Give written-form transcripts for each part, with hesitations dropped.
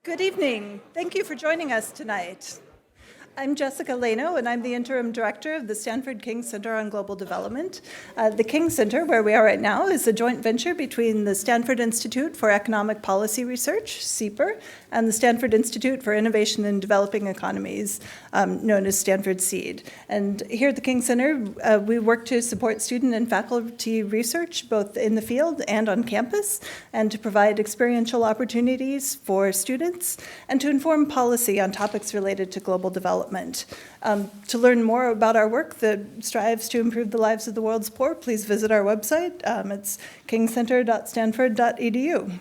Good evening. Thank you for joining us tonight. I'm Jessica Leno, and I'm the interim director of the Stanford King Center on Global Development. The King Center, where we are right now, is a joint venture between the Stanford Institute for Economic Policy Research, SEPR, and the Stanford Institute for Innovation in Developing Economies, known as Stanford SEED. And here at the King Center, we work to support student and faculty research, both in the field and on campus, and to provide experiential opportunities for students, and to inform policy on topics related to global development. To learn more about our work that strives to improve the lives of the world's poor, please visit our website. It's kingcenter.stanford.edu.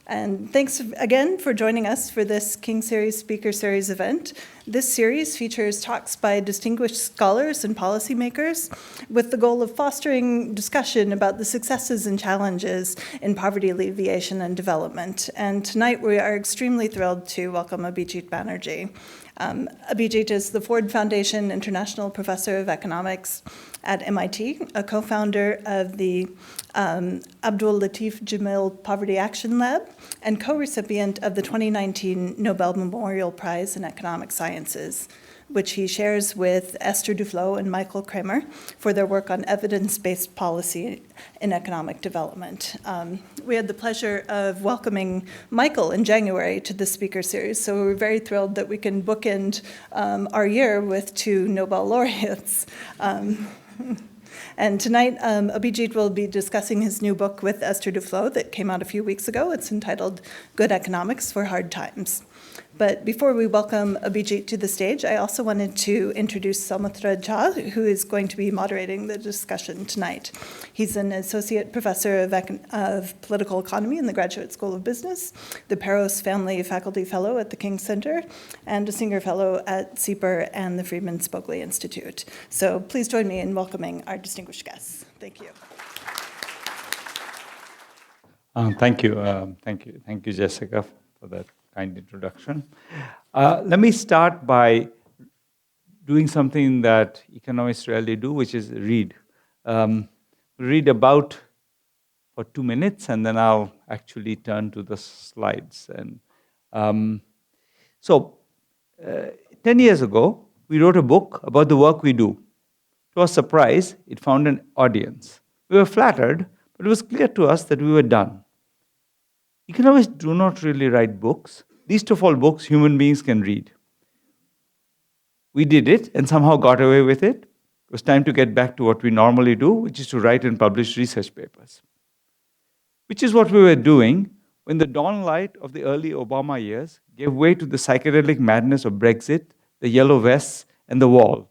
And thanks again for joining us for this King Series Speaker Series event. This series features talks by distinguished scholars and policymakers with the goal of fostering discussion about the successes and challenges in poverty alleviation and development. And tonight we are extremely thrilled to welcome Abhijit Banerjee. Abhijit is the Ford Foundation International Professor of Economics at MIT, a co-founder of the Abdul Latif Jamil Poverty Action Lab, and co-recipient of the 2019 Nobel Memorial Prize in Economic Sciences, which he shares with Esther Duflo and Michael Kramer for their work on evidence-based policy in economic development. We had the pleasure of welcoming Michael in January to the speaker series, so we're very thrilled that we can bookend our year with two Nobel laureates. And tonight, Abhijit will be discussing his new book with Esther Duflo that came out a few weeks ago. It's entitled Good Economics for Hard Times. But before we welcome Abhijit to the stage, I also wanted to introduce Saumitra, who is going to be moderating the discussion tonight. He's an associate professor of political economy in the Graduate School of Business, the Peros Family Faculty Fellow at the King Center, and a Singer Fellow at SEPR and the Friedman Spogli Institute. So please join me in welcoming our distinguished guests. Thank you. Thank you, Jessica, for that kind introduction. Let me start by doing something that economists rarely do, which is read. Read about for 2 minutes, and then I'll actually turn to the slides. And 10 years ago, we wrote a book about the work we do. To our surprise, it found an audience. We were flattered, but it was clear to us that we were done. Economists do not really write books. Least of all books human beings can read. We did it and somehow got away with it. It was time to get back to what we normally do, which is to write and publish research papers. Which is what we were doing when the dawn light of the early Obama years gave way to the psychedelic madness of Brexit, the yellow vests, and the wall.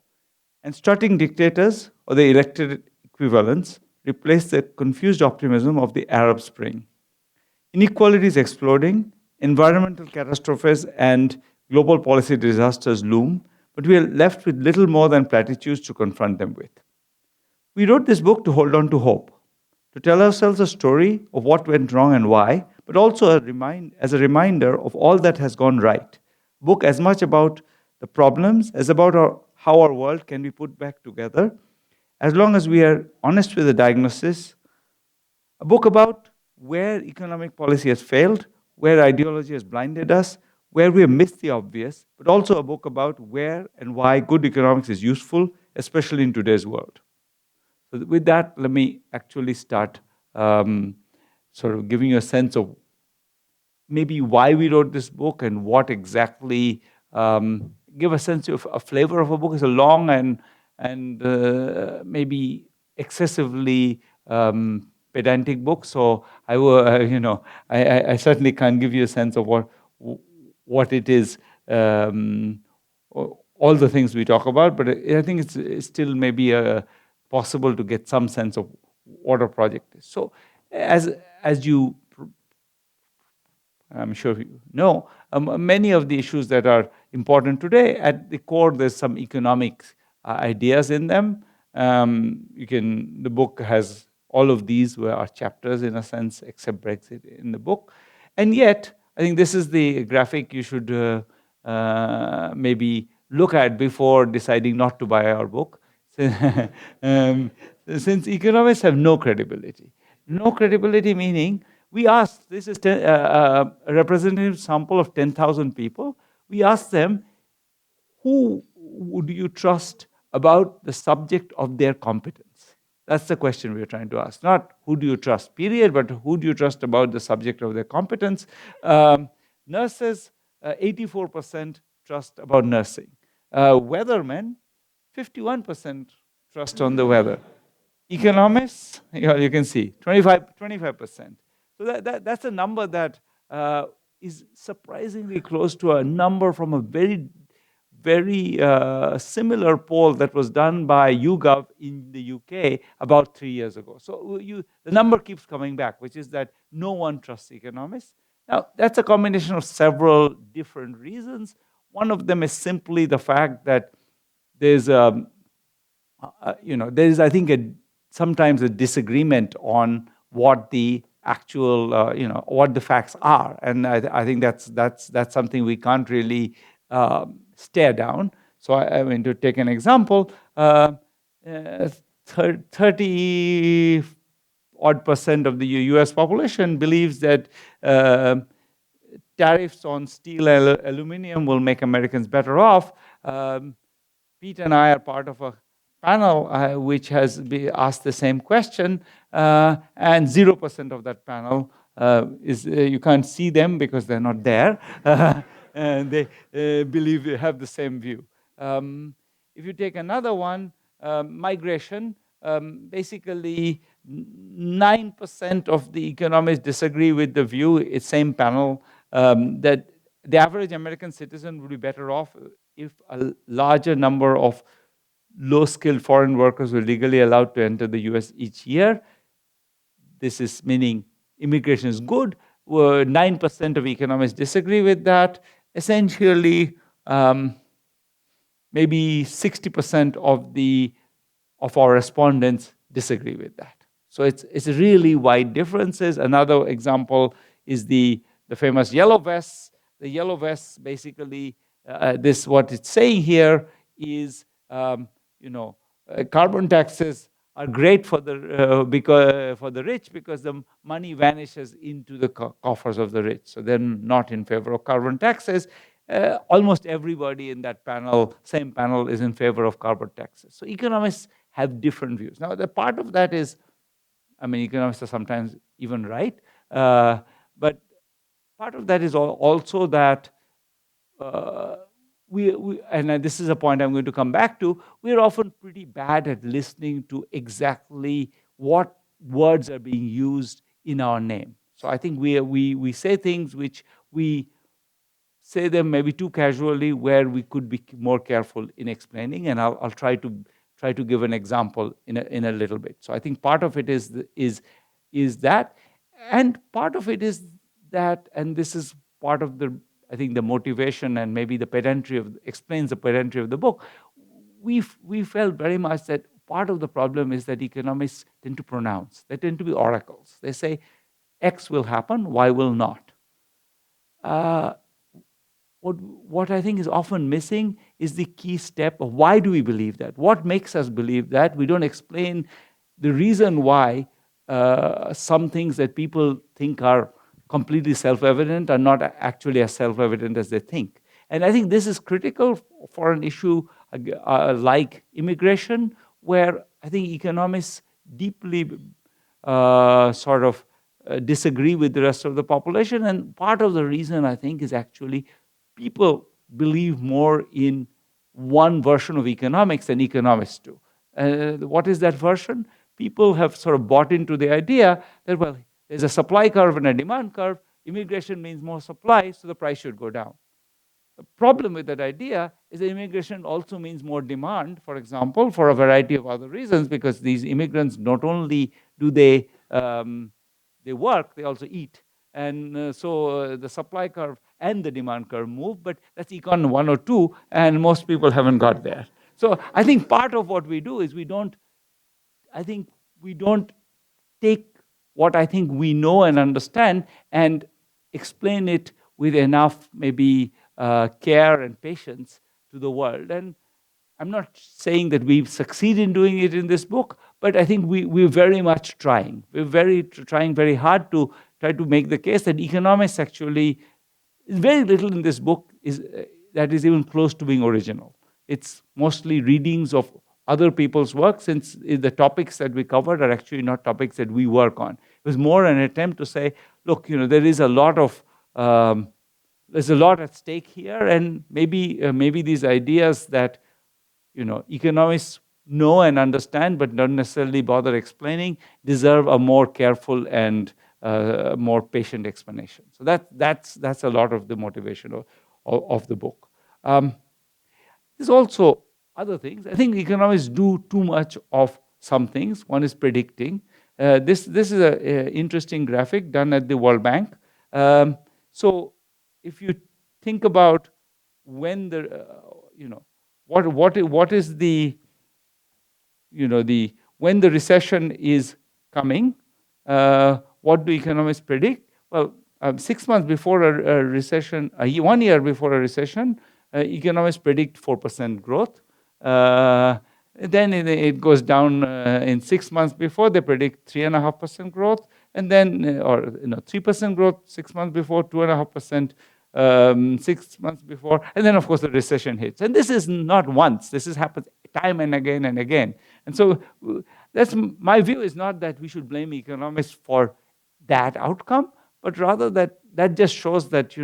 And strutting dictators, or the elected equivalents, replaced the confused optimism of the Arab Spring. Inequalities exploding, environmental catastrophes and global policy disasters loom, but we are left with little more than platitudes to confront them with. We wrote this book to hold on to hope, to tell ourselves a story of what went wrong and why, but also as a reminder of all that has gone right. A book as much about the problems as about how our world can be put back together, as long as we are honest with the diagnosis. A book about where economic policy has failed, where ideology has blinded us, where we have missed the obvious, but also a book about where and why good economics is useful, especially in today's world. So with that, let me actually start sort of giving you a sense of maybe why we wrote this book and what exactly, give a sense of a flavor of a book. It's a long and maybe excessively pedantic book, so I certainly can't give you a sense of what it is, all the things we talk about, but I think it's still maybe possible to get some sense of what a project is. So, as you, I'm sure you know, many of the issues that are important today, at the core, there's some economic ideas in them. The book has all of these were our chapters in a sense, except Brexit in the book. And yet, I think this is the graphic you should maybe look at before deciding not to buy our book. Since economists have no credibility. No credibility meaning we asked, this is a representative sample of 10,000 people. We asked them, who would you trust about the subject of their competence? That's the question we are trying to ask. Not who do you trust, period, but who do you trust about the subject of their competence? Nurses, 84% trust about nursing. Weathermen, 51% trust on the weather. Economists, you can see, 25%. So that's a number that is surprisingly close to a number from a very similar poll that was done by YouGov in the UK about 3 years ago. So the number keeps coming back, which is that no one trusts economists. Now, that's a combination of several different reasons. One of them is simply the fact that there's, there is, I think, sometimes a disagreement on what the actual, what the facts are, and I think that's something we can't really stare down. So I mean, to take an example, 30 odd percent of the US population believes that tariffs on steel and aluminum will make Americans better off. Pete and I are part of a panel which has been asked the same question, and 0% of that panel is, you can't see them because they're not there, and they believe they have the same view. If you take another one, migration, basically 9% of the economists disagree with the view, it's same panel, that the average American citizen would be better off if a larger number of low-skilled foreign workers were legally allowed to enter the US each year. This is meaning immigration is good. 9% of economists disagree with that. Essentially, maybe 60% of our respondents disagree with that. So it's really wide differences. Another example is the famous yellow vests. The yellow vests, basically, what it's saying here is, carbon taxes are great for the rich because the money vanishes into the coffers of the rich. So they're not in favor of carbon taxes. Almost everybody in that panel, same panel, is in favor of carbon taxes. So economists have different views. Now, the part of that is, economists are sometimes even right, but part of that is also that and this is a point I'm going to come back to, we're often pretty bad at listening to exactly what words are being used in our name. So I think we say things which we say them maybe too casually, where we could be more careful in explaining, and I'll try to give an example in a little bit. So I think part of it is that, and part of it is that, and this is part of the motivation and maybe the pedantry explains the pedantry of the book. We felt very much that part of the problem is that economists tend to pronounce. They tend to be oracles. They say X will happen, Y will not. What I think is often missing is the key step of why do we believe that? What makes us believe that? We don't explain the reason why some things that people think are completely self-evident are not actually as self-evident as they think. And I think this is critical for an issue like immigration, where I think economists deeply disagree with the rest of the population. And part of the reason, I think, is actually people believe more in one version of economics than economists do. What is that version? People have sort of bought into the idea that, well, there's a supply curve and a demand curve. Immigration means more supply, so the price should go down. The problem with that idea is that immigration also means more demand, for example, for a variety of other reasons, because these immigrants, not only do they work, they also eat. And so the supply curve and the demand curve move, but that's econ 1 or 2, and most people haven't got there. So I think part of what we do is we don't take what I think we know and understand and explain it with enough maybe care and patience to the world. And I'm not saying that we've succeeded in doing it in this book, but I think we're very much trying. We're trying very hard to try to make the case that economists actually, very little in this book that is even close to being original. It's mostly readings of other people's work, since the topics that we covered are actually not topics that we work on. It was more an attempt to say, look, there is a lot of there's a lot at stake here, and maybe these ideas that economists know and understand but don't necessarily bother explaining deserve a more careful and more patient explanation. So that's a lot of the motivation of the book. There's also other things. I think economists do too much of some things. One is predicting. This is an interesting graphic done at the World Bank. So if you think about when the what is the when the recession is coming, what do economists predict? Well, 6 months before a recession, 1 year before a recession, economists predict 4% growth. Then it goes down in 6 months before, they predict 3.5% growth, and then 3% growth 6 months before, 2.5%. 6 months before, and then of course the recession hits. And this is not once, this has happened time and again and again. And so that's my view, is not that we should blame economists for that outcome, but rather that just shows that,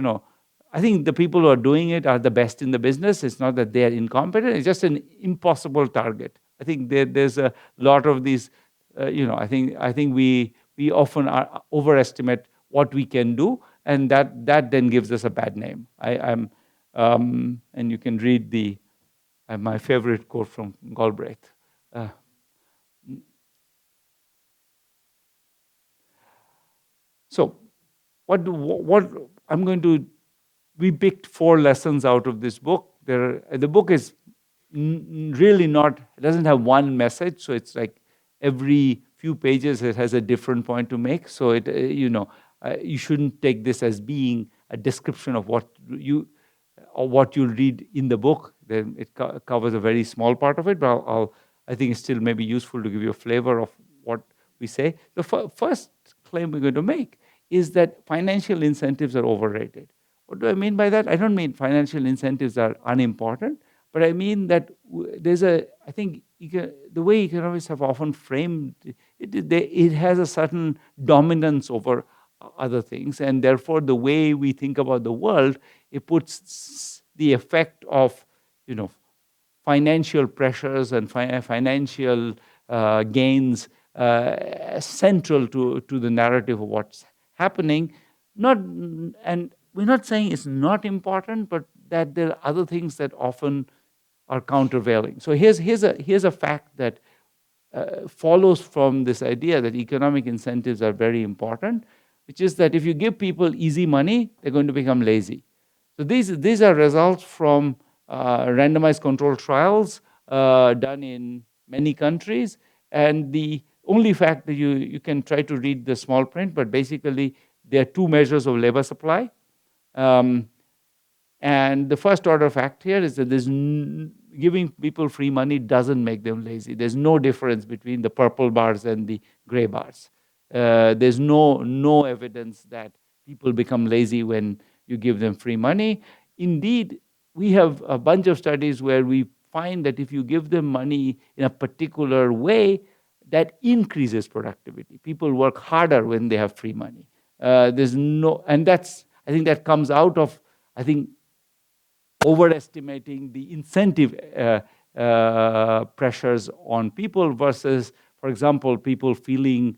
I think the people who are doing it are the best in the business. It's not that they are incompetent, it's just an impossible target. I think there's a lot of these, I think we often overestimate what we can do, and that then gives us a bad name. And you can read my favorite quote from Galbraith. So, what I'm going to, we picked 4 lessons out of this book. The book is really not, it doesn't have one message, so it's like every few pages it has a different point to make. So you shouldn't take this as being a description of what you'll read in the book. Then it covers a very small part of it, but I think it's still maybe useful to give you a flavor of what we say. The first claim we're going to make is that financial incentives are overrated. What do I mean by that? I don't mean financial incentives are unimportant, but I mean that I think the way economists have often framed it has a certain dominance over other things, and therefore the way we think about the world, it puts the effect of financial pressures and financial gains central to the narrative of what's happening. And we're not saying it's not important, but that there are other things that often are countervailing. So here's a fact that follows from this idea that economic incentives are very important, which is that if you give people easy money, they're going to become lazy. So these are results from randomized controlled trials done in many countries. And the only fact that you can try to read the small print, but basically there are 2 measures of labor supply. And the first order fact here is that giving people free money doesn't make them lazy. There's no difference between the purple bars and the gray bars. There's no evidence that people become lazy when you give them free money. Indeed, we have a bunch of studies where we find that if you give them money in a particular way, that increases productivity. People work harder when they have free money. And I think that comes out of, overestimating the incentive pressures on people versus, for example, people feeling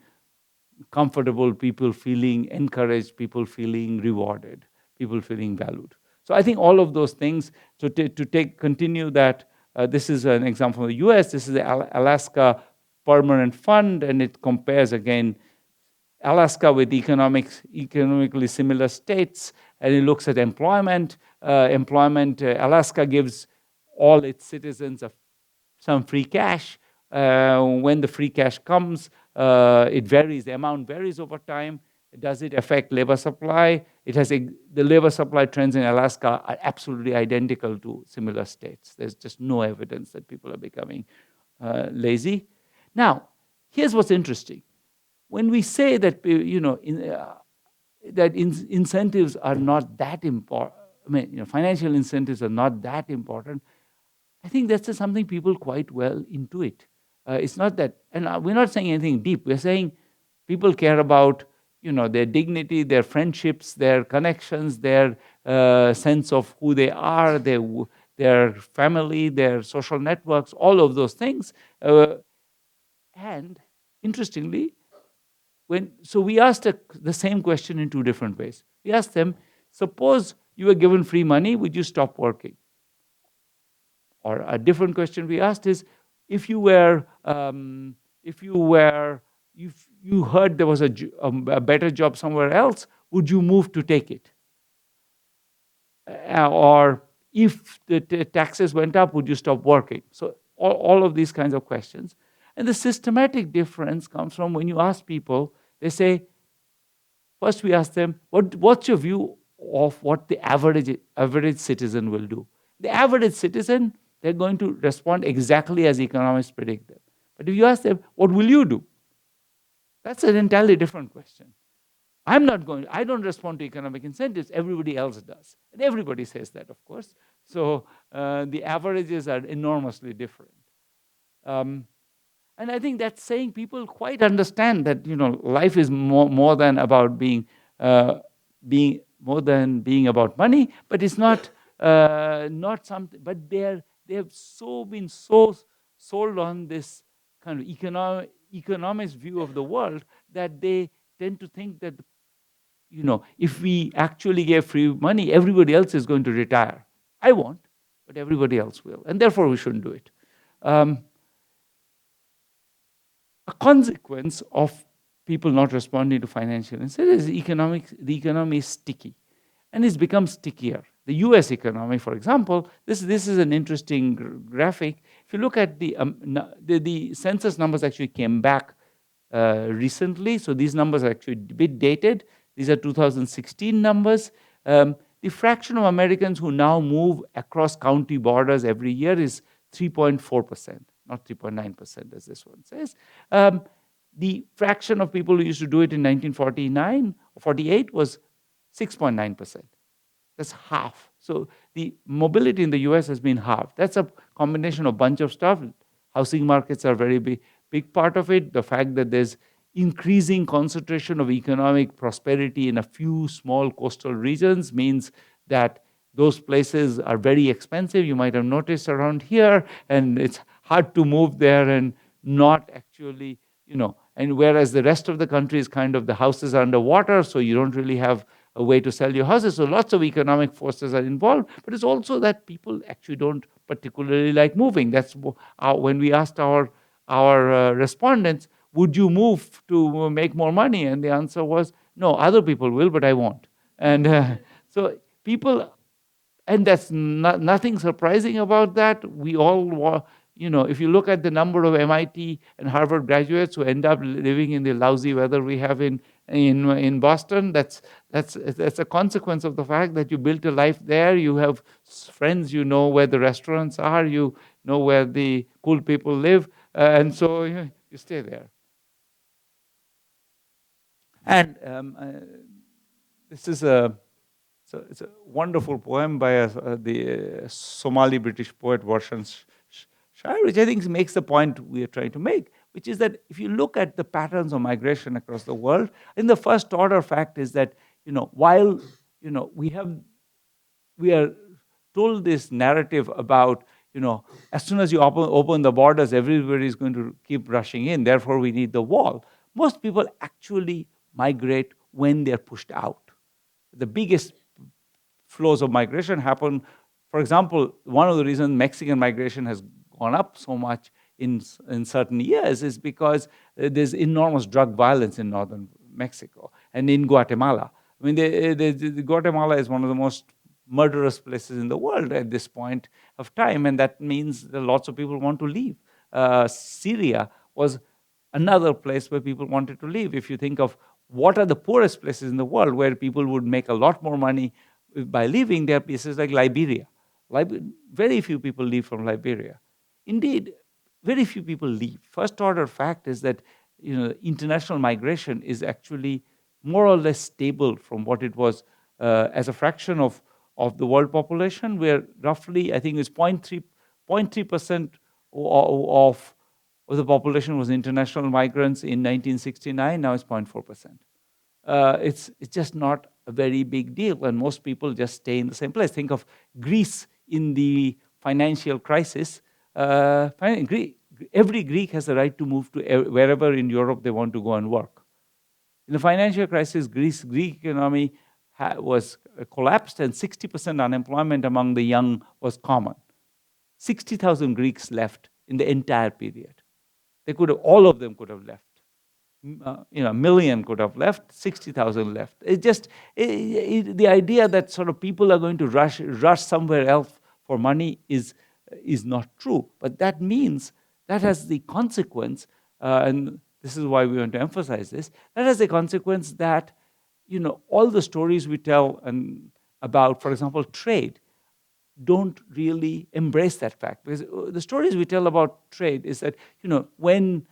comfortable, people feeling encouraged, people feeling rewarded, people feeling valued. So I think all of those things, so to continue that, this is an example from the US, this is the Alaska Permanent Fund, and it compares again Alaska with economically similar states, and it looks at employment. Alaska gives all its citizens some free cash. When the free cash comes, it varies, the amount varies over time. Does it affect labor supply? The labor supply trends in Alaska are absolutely identical to similar states. There's just no evidence that people are becoming lazy. Now, here's what's interesting. When we say that, that incentives are not that important. I mean, financial incentives are not that important. I think that's just something people quite well intuit. It's not that, and we're not saying anything deep. We're saying people care about, their dignity, their friendships, their connections, their sense of who they are, their family, their social networks, all of those things. And interestingly, so we asked the same question in two different ways. We asked them, suppose you were given free money, would you stop working? Or a different question we asked is, if you heard there was a better job somewhere else, would you move to take it? Or if the taxes went up, would you stop working? So all of these kinds of questions. And the systematic difference comes from when you ask people, they say, first we ask them, what's your view of what the average citizen will do? The average citizen, they're going to respond exactly as economists predict them. But if you ask them, what will you do? That's an entirely different question. I don't respond to economic incentives, everybody else does. And everybody says that, of course. So the averages are enormously different. And I think that's saying people quite understand that, life is more than about being about money, but it's not something. But they have been so sold on this kind of economist view of the world that they tend to think that, if we actually gave free money, everybody else is going to retire. I won't, but everybody else will, and therefore we shouldn't do it. A consequence of people not responding to financial incentives is the economy is sticky, and it's become stickier. The U.S. economy, for example, this is an interesting graphic. If you look at the census numbers, actually came back recently, so these numbers are actually a bit dated. These are 2016 numbers. The fraction of Americans who now move across county borders every year is 3.4%. Not 3.9%, as this one says. The fraction of people who used to do it in 1949 or 48 was 6.9%. That's half. So the mobility in the US has been halved. That's a combination of a bunch of stuff. Housing markets are a very big part of it. The fact that there's increasing concentration of economic prosperity in a few small coastal regions means that those places are very expensive. You might have noticed around here, and it's hard to move there and not actually, and whereas the rest of the country is kind of, the houses are underwater, so you don't really have a way to sell your houses. So lots of economic forces are involved, but it's also that people actually don't particularly like moving. That's when we asked our respondents, would you move to make more money? And the answer was, no, other people will, but I won't. And so people, and that's nothing surprising about that. We all, if you look at the number of MIT and Harvard graduates who end up living in the lousy weather we have in Boston, that's a consequence of the fact that you built a life there. You have friends, you know where the restaurants are, you know where the cool people live, and so you stay there. And this is it's a wonderful poem by the Somali British poet Warshan Shire, which I think makes the point we are trying to make, which is that if you look at the patterns of migration across the world, in the first order fact is that, while we are told this narrative about, as soon as you open the borders, everybody is going to keep rushing in, therefore we need the wall. Most people actually migrate when they're pushed out. The biggest flows of migration happen, for example, one of the reasons Mexican migration has gone up so much in certain years is because there's enormous drug violence in northern Mexico and in Guatemala. I mean, Guatemala is one of the most murderous places in the world at this point of time, and that means that lots of people want to leave. Syria was another place where people wanted to live. If you think of what are the poorest places in the world where people would make a lot more money by leaving, there are places like Liberia. Very few people leave from Liberia. Indeed, very few people leave. First order fact is that international migration is actually more or less stable from what it was as a fraction of the world population, where roughly, I think it's 0.3% of the population was international migrants in 1969. Now it's 0.4%. It's just not a very big deal, and most people just stay in the same place. Think of Greece in the financial crisis. Every Greek has the right to move to wherever in Europe they want to go and work. In the financial crisis, Greek economy was collapsed, and 60% unemployment among the young was common. 60,000 Greeks left in the entire period. All of them could have left. A million could have left, 60,000 left. The idea that sort of people are going to rush somewhere else for money is not true. But that means, that has the consequence, and this is why we want to emphasize this, that has the consequence that, all the stories we tell about, for example, trade, don't really embrace that fact. Because the stories we tell about trade is that, when,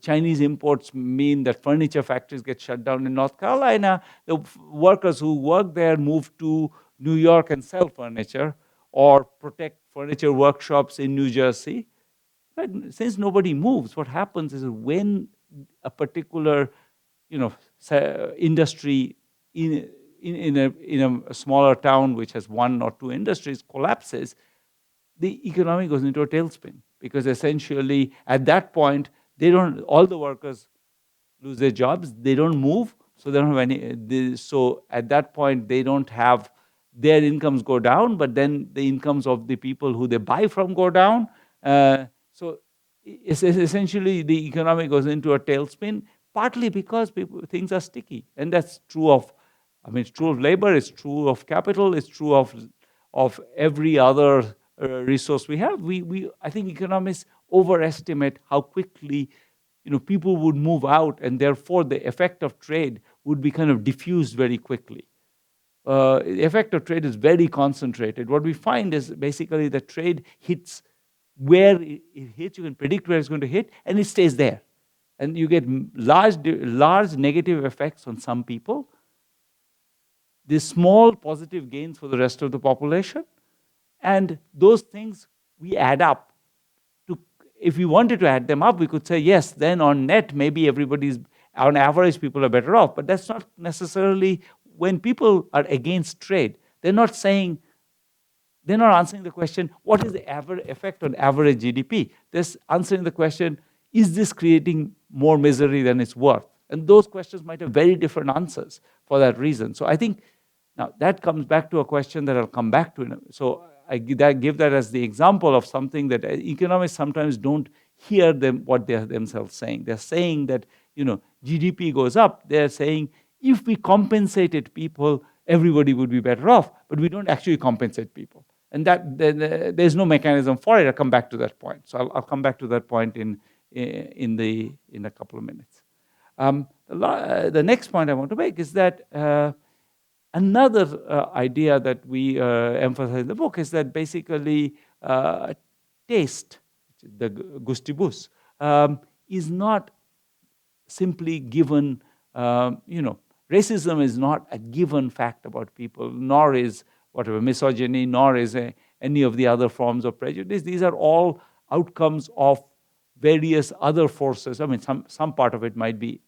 Chinese imports mean that furniture factories get shut down in North Carolina, the workers who work there move to New York and sell furniture, or protect furniture workshops in New Jersey. But since nobody moves, what happens is when a particular, industry in a smaller town which has one or two industries collapses, the economy goes into a tailspin, because essentially at that point all the workers lose their jobs, they don't move, so they don't have so at that point they don't have, their incomes go down, but then the incomes of the people who they buy from go down. So essentially the economy goes into a tailspin, partly because things are sticky, and that's true of, it's true of labor, it's true of capital, it's true of every other resource we have. I think economists overestimate how quickly people would move out, and therefore the effect of trade would be kind of diffused very quickly. The effect of trade is very concentrated. What we find is basically that trade hits where it hits, you can predict where it's going to hit, and it stays there. And you get large negative effects on some people, the small positive gains for the rest of the population, and those things we add up. If we wanted to add them up, we could say, yes, then on net, maybe on average, people are better off. But that's not necessarily, when people are against trade, they're not answering the question, what is the effect on average GDP? They're answering the question, is this creating more misery than it's worth? And those questions might have very different answers for that reason. So I think, now that comes back to a question that I'll come back to. So I give that as the example of something that economists sometimes don't hear what they're themselves saying. They're saying that GDP goes up. They're saying if we compensated people, everybody would be better off. But we don't actually compensate people, and there's no mechanism for it. I'll come back to that point. So I'll come back to that point in a couple of minutes. The next point I want to make is that another idea that we emphasize in the book is that basically taste, the gustibus, is not simply given, racism is not a given fact about people, nor is whatever misogyny, nor is any of the other forms of prejudice. These are all outcomes of various other forces. Some part of it might be,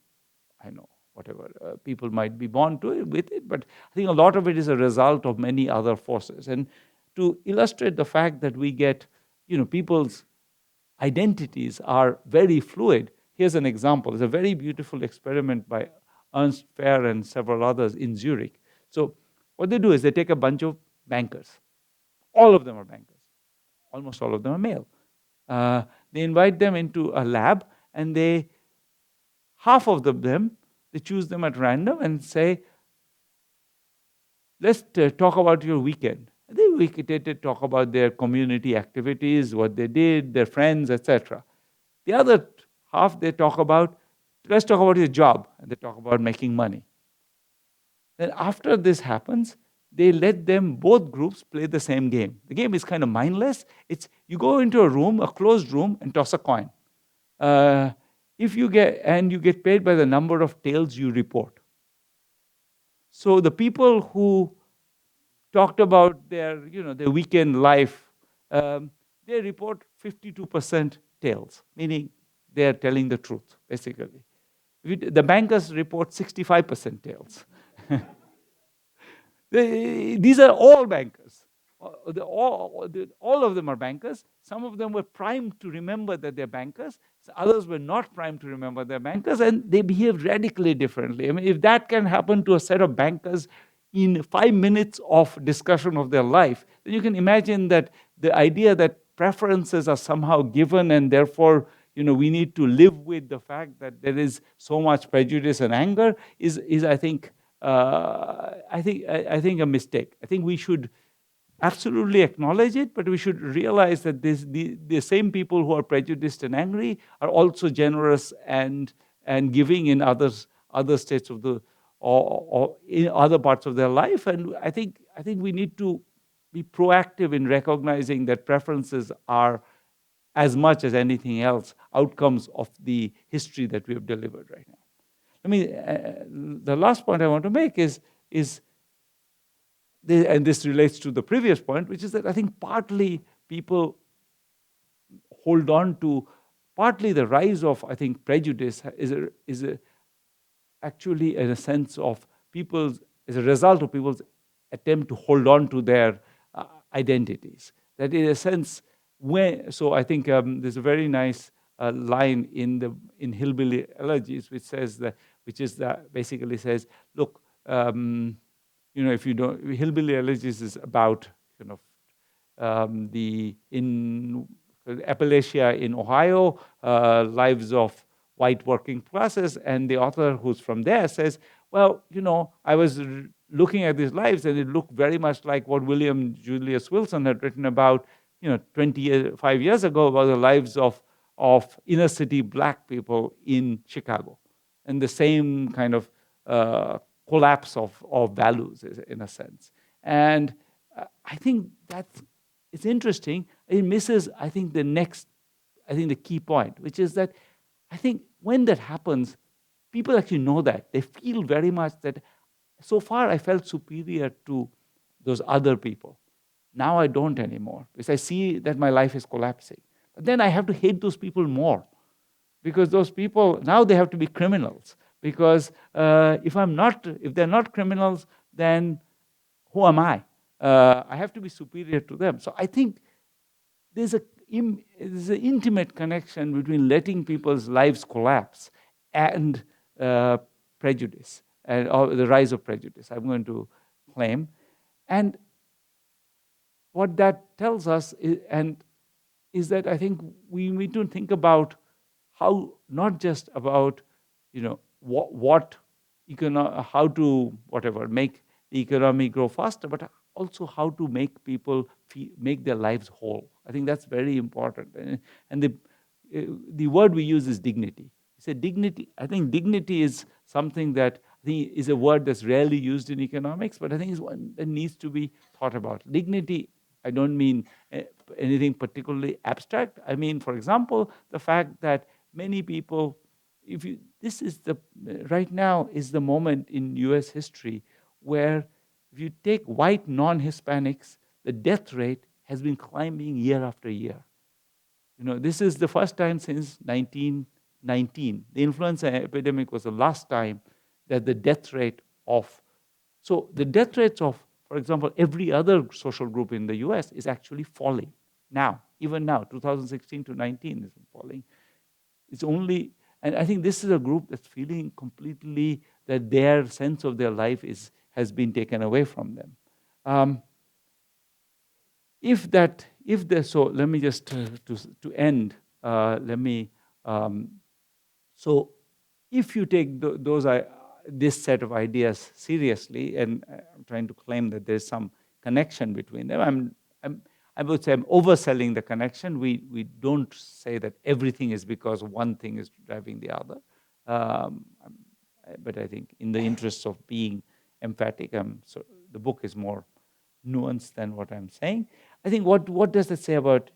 whatever, people might be born with it, but I think a lot of it is a result of many other forces. And to illustrate the fact that we get, people's identities are very fluid, here's an example. It's a very beautiful experiment by Ernst Fehr and several others in Zurich. So what they do is they take a bunch of bankers. All of them are bankers. Almost all of them are male. They invite them into a lab, and half of them, they choose them at random and say, let's talk about your weekend. They talk about their community activities, what they did, their friends, etc. The other half, let's talk about your job, and they talk about making money. Then after this happens, they let both groups play the same game. The game is kind of mindless. You go into a room, a closed room, and toss a coin. if you get paid by the number of tales you report. So the people who talked about their weekend life, they report 52% tales, meaning they are telling the truth, basically. The bankers report 65% tales. These are all bankers. All of them are bankers. Some of them were primed to remember that they're bankers. Others were not primed to remember they're bankers, and they behaved radically differently. I mean, if that can happen to a set of bankers in 5 minutes of discussion of their life, then you can imagine that the idea that preferences are somehow given and therefore we need to live with the fact that there is so much prejudice and anger is I think a mistake. I think we should absolutely acknowledge it, but we should realize that the same people who are prejudiced and angry are also generous and giving in other states of the or in other parts of their life. And I think we need to be proactive in recognizing that preferences are, as much as anything else, outcomes of the history that we have delivered right now. The last point I want to make is and this relates to the previous point, which is that I think partly people hold on to, partly the rise of, I think, prejudice is actually in a sense of as a result of people's attempt to hold on to their identities. That in a sense, so I think there's a very nice line in Hillbilly Elegies, which basically says, look, if you don't, Hillbilly Elegies is about in Appalachia in Ohio, lives of white working classes, and the author who's from there says, well, I was looking at these lives and it looked very much like what William Julius Wilson had written about 25 years ago about the lives of inner city black people in Chicago, and the same kind of collapse of values in a sense. And I think it's interesting. It misses, I think, the key point, which is that I think when that happens, people actually know that. They feel very much that so far I felt superior to those other people. Now I don't anymore, because I see that my life is collapsing. But then I have to hate those people more, because those people, now they have to be criminals. Because if they're not criminals, then who am I? I have to be superior to them. So I think there's an intimate connection between letting people's lives collapse and prejudice, and the rise of prejudice, I'm going to claim. And what that tells us is that I think we need to think about how, not just about how to make the economy grow faster, but also how to make people make their lives whole. I think that's very important. And the word we use is dignity. We say dignity. I think dignity is something that I think is a word that's rarely used in economics, but I think is one that needs to be thought about. Dignity, I don't mean anything particularly abstract. I mean, for example, the fact that many people, right now is the moment in US history where if you take white non-Hispanics, the death rate has been climbing year after year. This is the first time since 1919. The influenza epidemic was the last time that the death rate so the death rates of, for example, every other social group in the US is actually falling now, even now, 2016 to 19 is falling. It's only, and I think this is a group that's feeling completely that their sense of their life has been taken away from them. So let me just to end. So if you take this set of ideas seriously, and I'm trying to claim that there's some connection between them, I would say I'm overselling the connection. We don't say that everything is because one thing is driving the other. But I think in the interests of being emphatic, so the book is more nuanced than what I'm saying. I think what does it say about?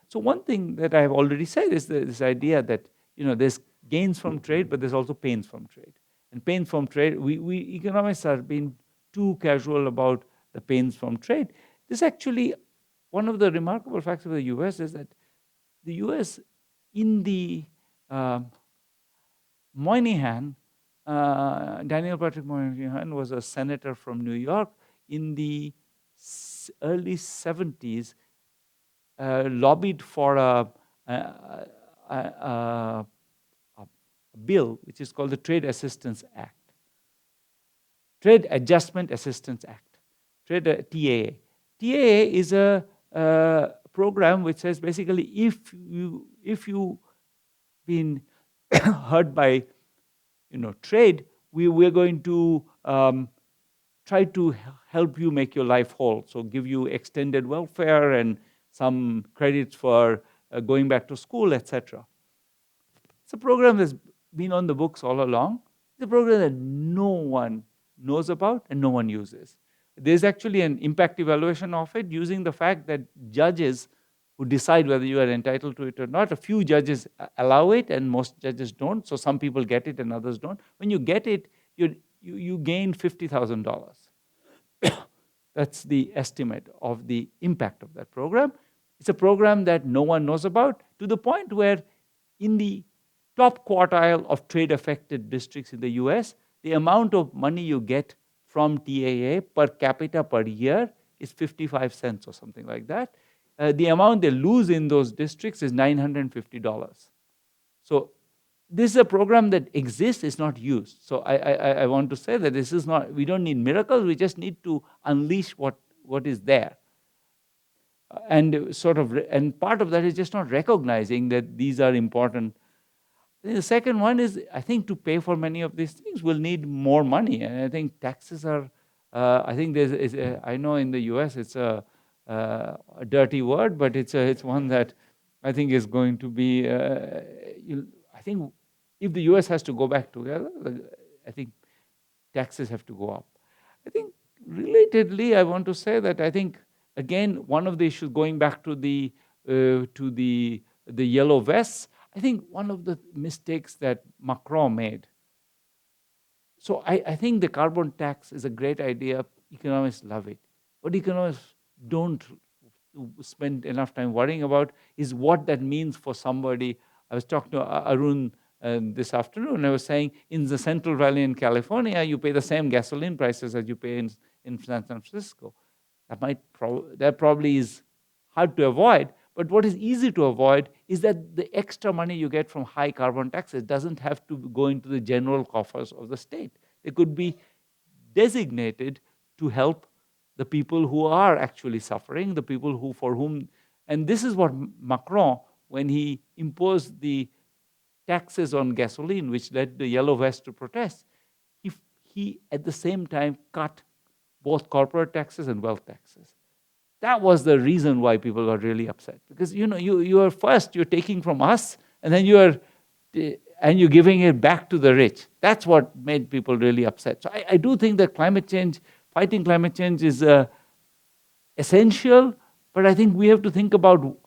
So one thing that I've already said is this idea that there's gains from trade, but there's also pains from trade. And pains from trade, we economists are being too casual about the pains from trade. This actually, one of the remarkable facts of the US is that the US, in the Moynihan, Daniel Patrick Moynihan was a senator from New York in the early 70s, lobbied for a bill which is called the Trade Assistance Act. Trade Adjustment Assistance Act, TAA. TAA is a program which says basically if you been hurt by trade, we're going to try to help you make your life whole. So give you extended welfare and some credits for going back to school, etc. It's a program that's been on the books all along. It's a program that no one knows about and no one uses. There's actually an impact evaluation of it using the fact that judges who decide whether you are entitled to it or not, a few judges allow it and most judges don't. So some people get it and others don't. When you get it, you gain $50,000. That's the estimate of the impact of that program. It's a program that no one knows about, to the point where in the top quartile of trade-affected districts in the US, the amount of money you get from TAA per capita per year is 55 cents or something like that. The amount they lose in those districts is $950. So this is a program that exists, is not used. So I want to say that this is not, we don't need miracles, we just need to unleash what is there. And part of that is just not recognizing that these are important. The second one is, I think to pay for many of these things, we'll need more money. And I think taxes are, I think I know in the US it's a dirty word, but it's one that I think is going to be, I think if the US has to go back together, I think taxes have to go up. I think relatedly, I want to say that I think, again, one of the issues going back to the yellow vests, I think one of the mistakes that Macron made. So I think the carbon tax is a great idea. Economists love it. What economists don't spend enough time worrying about is what that means for somebody. I was talking to Arun this afternoon. I was saying in the Central Valley in California, you pay the same gasoline prices as you pay in San Francisco. That probably is hard to avoid. But what is easy to avoid is that the extra money you get from high carbon taxes doesn't have to go into the general coffers of the state. They could be designated to help the people who are actually suffering, the people for whom, and this is what Macron, when he imposed the taxes on gasoline, which led the yellow vest to protest, he at the same time cut both corporate taxes and wealth taxes. That was the reason why people got really upset. Because you are first, you're taking from us, and then you're giving it back to the rich. That's what made people really upset. So I do think that fighting climate change is essential, but I think we have to think about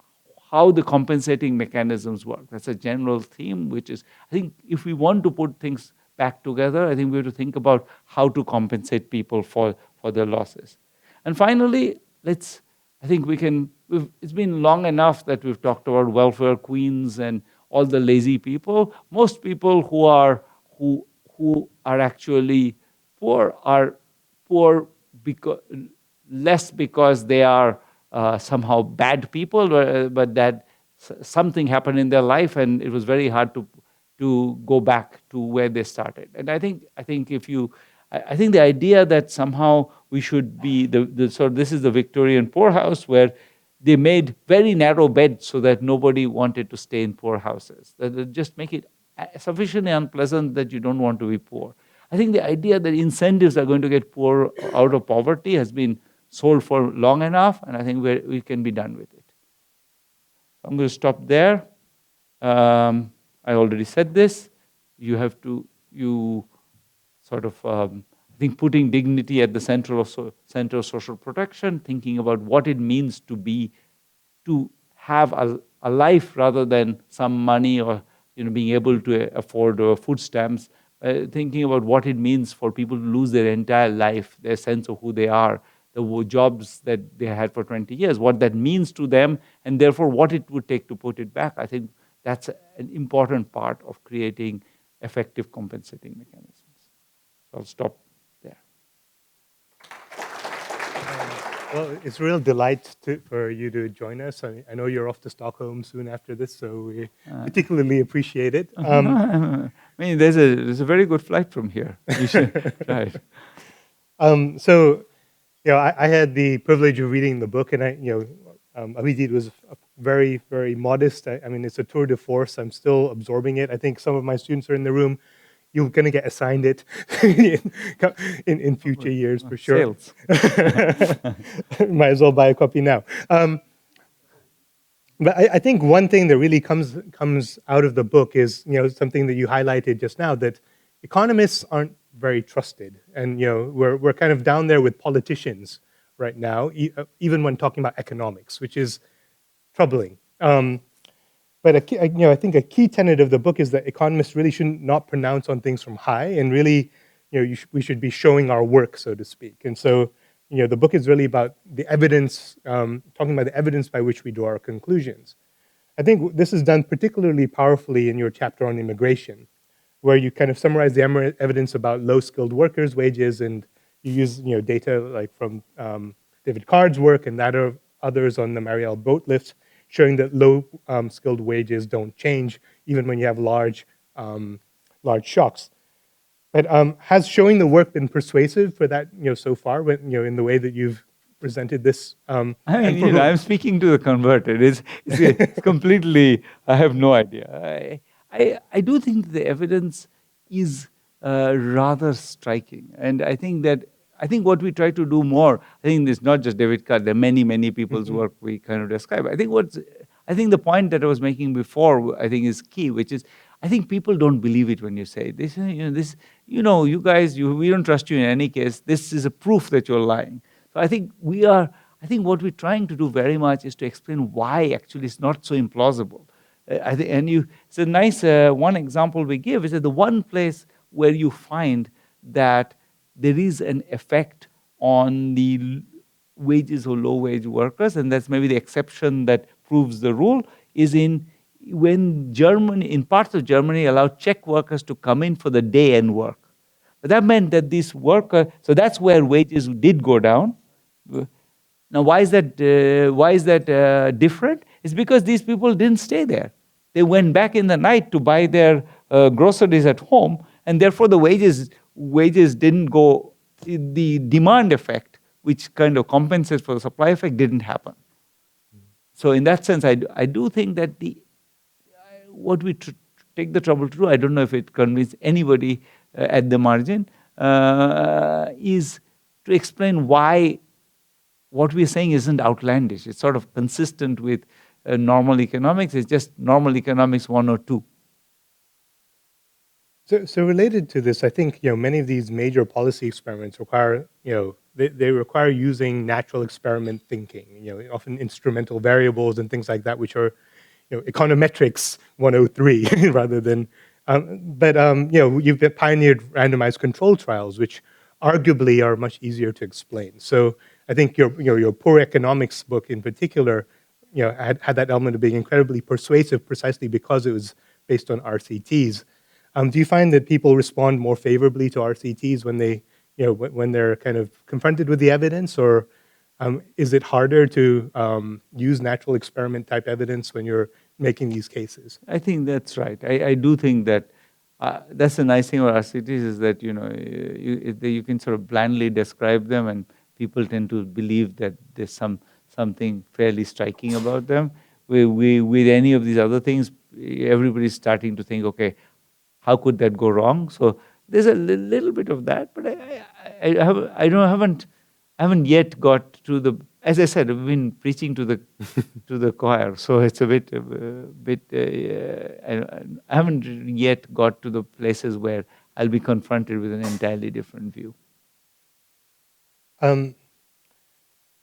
how the compensating mechanisms work. That's a general theme, which is, I think if we want to put things back together, I think we have to think about how to compensate people for their losses. And finally, it's been long enough that we've talked about welfare queens and all the lazy people. Most people who are actually poor are poor less because they are somehow bad people, but that something happened in their life and it was very hard to go back to where they started. And I think the idea that somehow we should be so this is the Victorian poorhouse where they made very narrow beds so that nobody wanted to stay in poor houses. That just make it sufficiently unpleasant that you don't want to be poor. I think the idea that incentives are going to get poor out of poverty has been sold for long enough, and I think we can be done with it. I'm going to stop there. I already said this. I think putting dignity at the center of social protection, thinking about what it means to have a life rather than some money or being able to afford food stamps, thinking about what it means for people to lose their entire life, their sense of who they are, the jobs that they had for 20 years, what that means to them, and therefore what it would take to put it back. I think that's an important part of creating effective compensating mechanisms. So I'll stop there. Well, it's a real delight for you to join us. I know you're off to Stockholm soon after this, so we particularly appreciate it. I mean, there's a very good flight from here. You should try it. So, I had the privilege of reading the book, and Abhijit was very, very modest. I mean, it's a tour de force. I'm still absorbing it. I think some of my students are in the room. You're going to get assigned it in future years for sure. Sales. Might as well buy a copy now. But I think one thing that really comes out of the book is something that you highlighted just now, that economists aren't very trusted, and we're kind of down there with politicians right now, even when talking about economics, which is troubling. But I think a key tenet of the book is that economists really should not pronounce on things from high, and really, we should be showing our work, so to speak. And so, the book is really about the evidence, talking about the evidence by which we draw our conclusions. I think this is done particularly powerfully in your chapter on immigration, where you kind of summarize the evidence about low-skilled workers' wages, and you use data like from David Card's work and that of others on the Mariel boat lifts, showing that low-skilled wages don't change even when you have large shocks. But has showing the work been persuasive for that so far? In the way that you've presented this. I mean, I'm speaking to the converted. It's completely. I have no idea. I do think the evidence is rather striking, and I think what we try to do more. I think it's not just David Card. There are many people's work we kind of describe. I think the point that I was making before, I think, is key, which is I think people don't believe it when you say it. They say, you guys, we don't trust you in any case. This is a proof that you're lying. So I think what we're trying to do very much is to explain why actually it's not so implausible. It's a nice one example we give is that the one place where you find that there is an effect on the wages of low-wage workers, and that's maybe the exception that proves the rule, is when Germany, in parts of Germany, allowed Czech workers to come in for the day and work. But that meant that these workers, so that's where wages did go down. Now, why is that different? It's because these people didn't stay there. They went back in the night to buy their groceries at home, and therefore the wages didn't go, the demand effect, which kind of compensates for the supply effect, didn't happen. So in that sense, I do think that what we take the trouble to do, I don't know if it convinces anybody at the margin, is to explain why what we're saying isn't outlandish. It's sort of consistent with normal economics. It's just normal economics 102. So related to this, I think many of these major policy experiments require they require using natural experiment thinking. Often instrumental variables and things like that, which are econometrics 103 rather than. You've pioneered randomized control trials, which arguably are much easier to explain. So I think your poor economics book in particular, had that element of being incredibly persuasive, precisely because it was based on RCTs. Do you find that people respond more favorably to RCTs when they, when they're kind of confronted with the evidence, or is it harder to use natural experiment type evidence when you're making these cases? I think that's right. I do think that that's the nice thing about RCTs is that you can sort of blindly describe them, and people tend to believe that there's something fairly striking about them. With any of these other things, everybody's starting to think, okay, how could that go wrong? So there's a little bit of that, but I haven't yet got to the. As I said, I've been preaching to the choir, so it's a bit. I haven't yet got to the places where I'll be confronted with an entirely different view.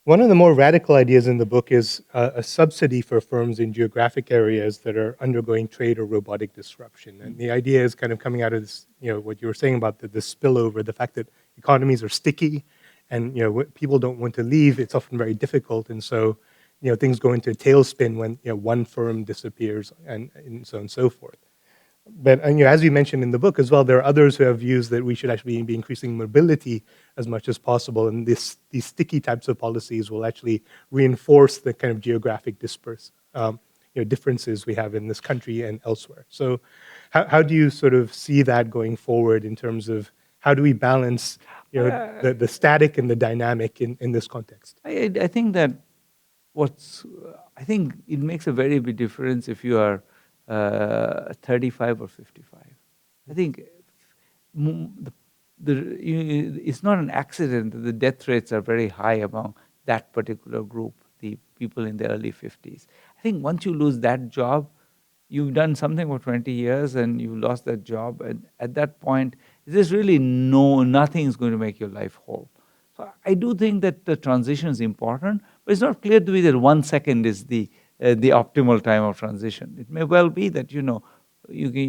One of the more radical ideas in the book is a subsidy for firms in geographic areas that are undergoing trade or robotic disruption. And the idea is kind of coming out of this, what you were saying about the spillover, the fact that economies are sticky, and people don't want to leave. It's often very difficult, and so things go into a tailspin when one firm disappears, and so on and so forth. But as we mentioned in the book as well, there are others who have views that we should actually be increasing mobility as much as possible, and these sticky types of policies will actually reinforce the kind of geographic differences we have in this country and elsewhere. So, how do you sort of see that going forward in terms of how do we balance the static and the dynamic in this context? I think that I think it makes a very big difference if you are 35 or 55. I think it's not an accident that the death rates are very high among that particular group, the people in the early 50s. I think once you lose that job, you've done something for 20 years and you lost that job, and at that point, there's really nothing is going to make your life whole. So I do think that the transition is important, but it's not clear to me that 1 second is the optimal time of transition. It may well be that you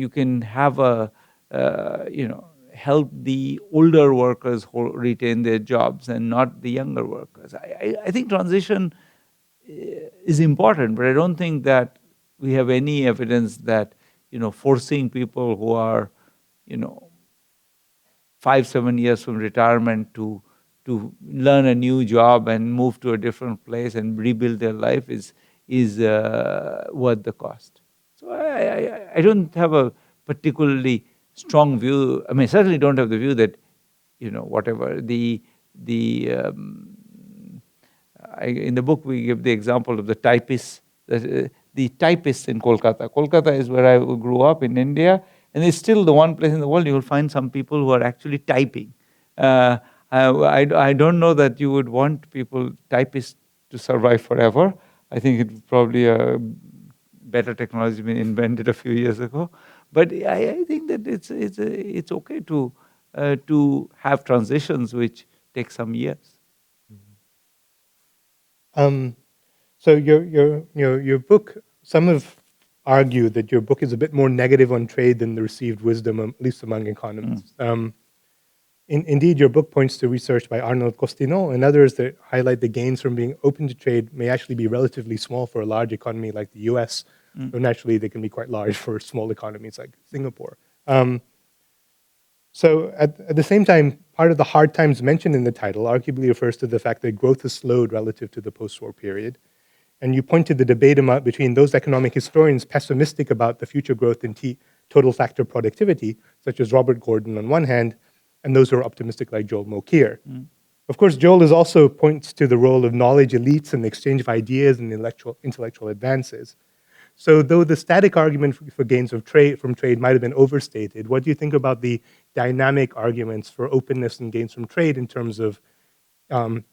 can have help the older workers retain their jobs and not the younger workers. I think transition is important, but I don't think that we have any evidence that forcing people who are 5-7 years from retirement to learn a new job and move to a different place and rebuild their life is worth the cost. So I don't have a particularly strong view. I mean, I certainly don't have the view that whatever in the book we give the example of the typists. The typists in Kolkata. Kolkata is where I grew up in India, and it's still the one place in the world you will find some people who are actually typing. I don't know that you would want typists to survive forever. I think it probably better technology been invented a few years ago. But I think that it's okay to have transitions which take some years. So your book, some have argued that your book is a bit more negative on trade than the received wisdom, at least among economists. Indeed, your book points to research by Arnold Costino and others that highlight the gains from being open to trade may actually be relatively small for a large economy like the US, though naturally they can be quite large for small economies like Singapore. So at the same time, part of the hard times mentioned in the title arguably refers to the fact that growth has slowed relative to the post-war period. And you point to the debate between those economic historians pessimistic about the future growth in total factor productivity, such as Robert Gordon on one hand, and those who are optimistic like Joel Mokyr. Of course, Joel also points to the role of knowledge elites and the exchange of ideas and intellectual advances. So though the static argument for gains from trade might have been overstated, what do you think about the dynamic arguments for openness and gains from trade in terms of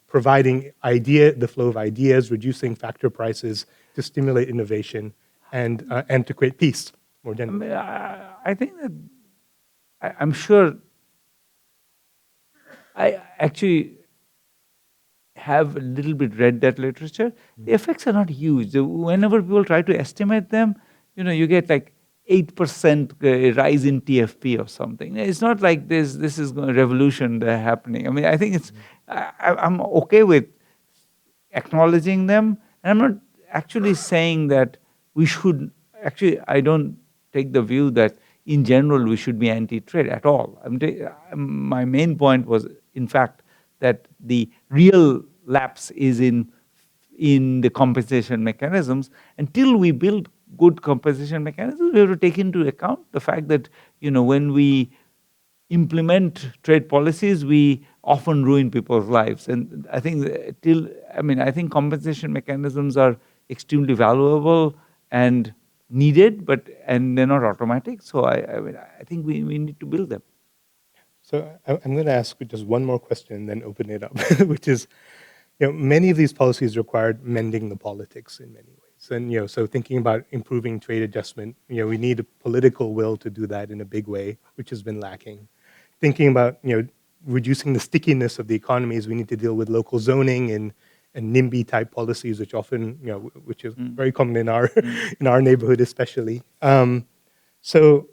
providing the flow of ideas, reducing factor prices to stimulate innovation and to create peace more generally? I think that I'm sure I actually have a little bit read that literature. The effects are not huge. Whenever people try to estimate them, you get like 8% rise in TFP or something. It's not like this is a revolution happening. I mean, I think I'm okay with acknowledging them, and I'm not actually saying that we should, I don't take the view that in general we should be anti-trade at all. My main point was, in fact, that the real lapse is in the compensation mechanisms. Until we build good compensation mechanisms, we have to take into account the fact that when we implement trade policies, we often ruin people's lives. And I think I think compensation mechanisms are extremely valuable and needed, and they're not automatic. So I think we need to build them. So I'm going to ask just one more question and then open it up, which is, many of these policies required mending the politics in many ways. And, so thinking about improving trade adjustment, we need a political will to do that in a big way, which has been lacking. Thinking about, reducing the stickiness of the economies, we need to deal with local zoning and NIMBY type policies, which often, which is very common in our in our neighborhood especially. So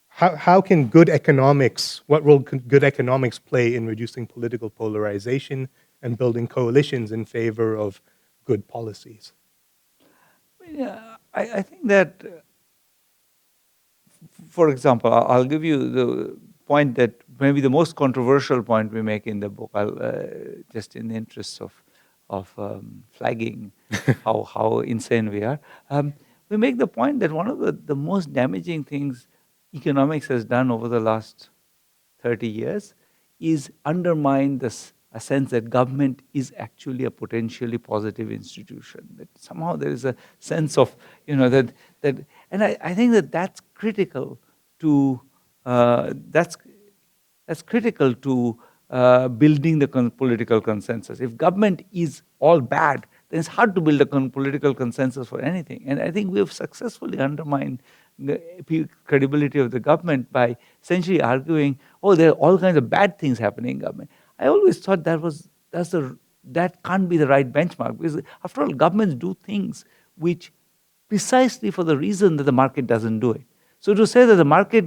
how can good economics, what role can good economics play in reducing political polarization and building coalitions in favor of good policies? Yeah, I think that, for example, I'll give you the point that maybe the most controversial point we make in the book. I'll just in the interest of flagging how insane we are. We make the point that one of the most damaging things economics has done over the last 30 years is undermine this a sense that government is actually a potentially positive institution. That somehow there is a sense of, that and I think that that's critical to that's critical to building the political consensus. If government is all bad, then it's hard to build a political consensus for anything. And I think we have successfully undermined the credibility of the government by essentially arguing, oh, there are all kinds of bad things happening in government. I always thought that can't be the right benchmark, because after all, governments do things which precisely for the reason that the market doesn't do it. So to say that the market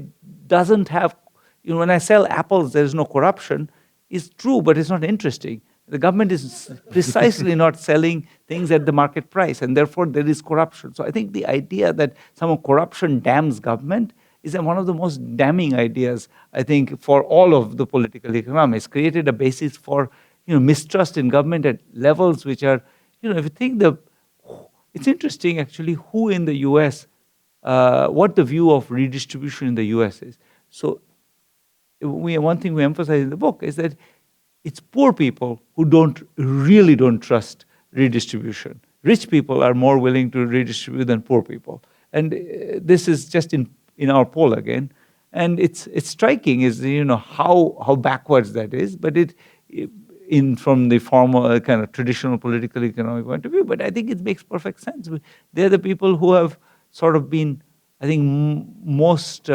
doesn't have, when I sell apples, there is no corruption, is true, but it's not interesting. The government is precisely not selling things at the market price, and therefore there is corruption. So I think the idea that some corruption damns government is one of the most damning ideas, I think, for all of the political economics. Created a basis for mistrust in government at levels which are, if you think it's interesting actually who in the US, what the view of redistribution in the US is. So one thing we emphasize in the book is that it's poor people who really don't trust redistribution. Rich people are more willing to redistribute than poor people. And this is just in our poll again. And it's striking is, how backwards that is, but from the formal kind of traditional political economic point of view, but I think it makes perfect sense. They're the people who have sort of been, I think, most,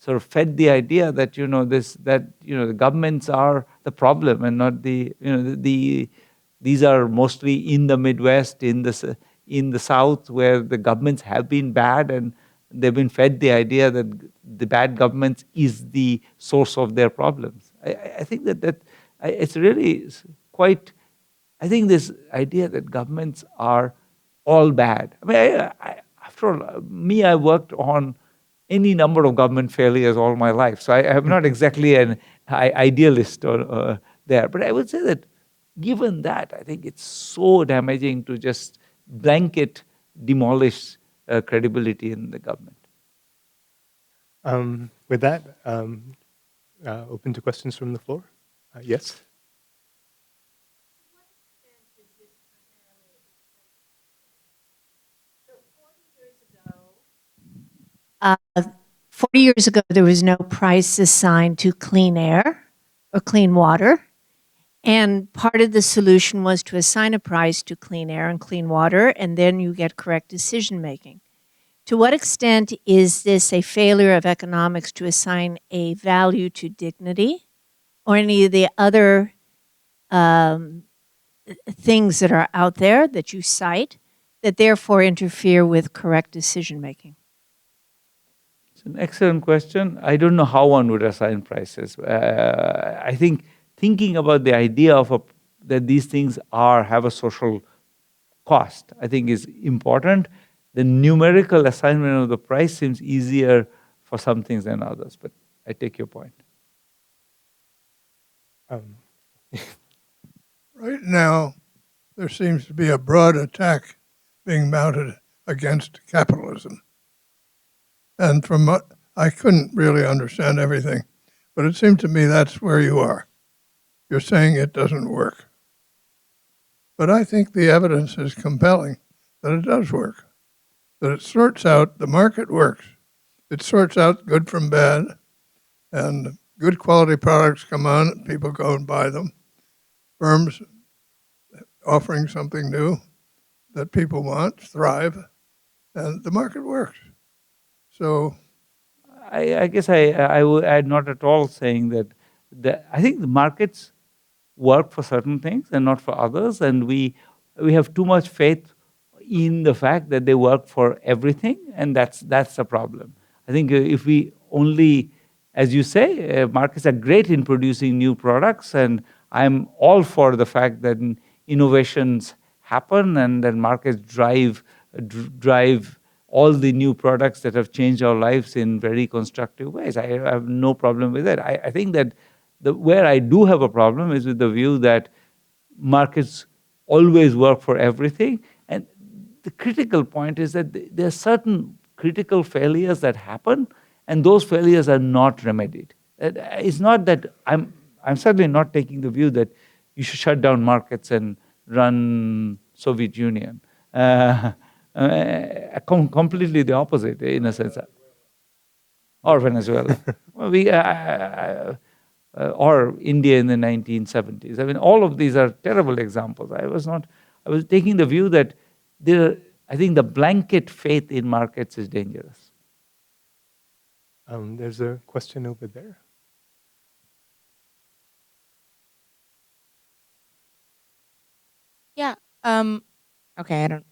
sort of fed the idea that the governments are the problem and not these are mostly in the Midwest, in the South, where the governments have been bad and they've been fed the idea that the bad governments is the source of their problems. I think that it's really quite. I think this idea that governments are all bad. I mean, after all, I worked on any number of government failures all my life. So I am not exactly an idealist there. But I would say that given that, I think it's so damaging to just blanket demolish credibility in the government. With that, open to questions from the floor. Yes? Uh, 40 years ago, there was no price assigned to clean air or clean water. And part of the solution was to assign a price to clean air and clean water, and then you get correct decision making. To what extent is this a failure of economics to assign a value to dignity or any of the other things that are out there that you cite that therefore interfere with correct decision making? It's an excellent question. I don't know how one would assign prices. I think thinking about the idea of that these things have a social cost, I think is important. The numerical assignment of the price seems easier for some things than others, but I take your point. Right now, there seems to be a broad attack being mounted against capitalism. And from what I couldn't really understand everything, but it seemed to me that's where you are. You're saying it doesn't work. But I think the evidence is compelling that it does work, that it sorts out, the market works. It sorts out good from bad, and good quality products come on, people go and buy them. Firms offering something new that people want thrive, and the market works. So I guess I would add not at all saying that I think the markets work for certain things and not for others, and we have too much faith in the fact that they work for everything, and that's the problem. I think if we only, as you say, markets are great in producing new products, and I'm all for the fact that innovations happen and that markets drive all the new products that have changed our lives in very constructive ways. I have no problem with that. I think that where I do have a problem is with the view that markets always work for everything. And the critical point is that there are certain critical failures that happen, and those failures are not remedied. It's not that I'm certainly not taking the view that you should shut down markets and run Soviet Union. Completely the opposite, in a sense. Or Venezuela. Well, or India in the 1970s. I mean, all of these are terrible examples. I was taking the view that I think the blanket faith in markets is dangerous. There's a question over there. Yeah. Okay, I don't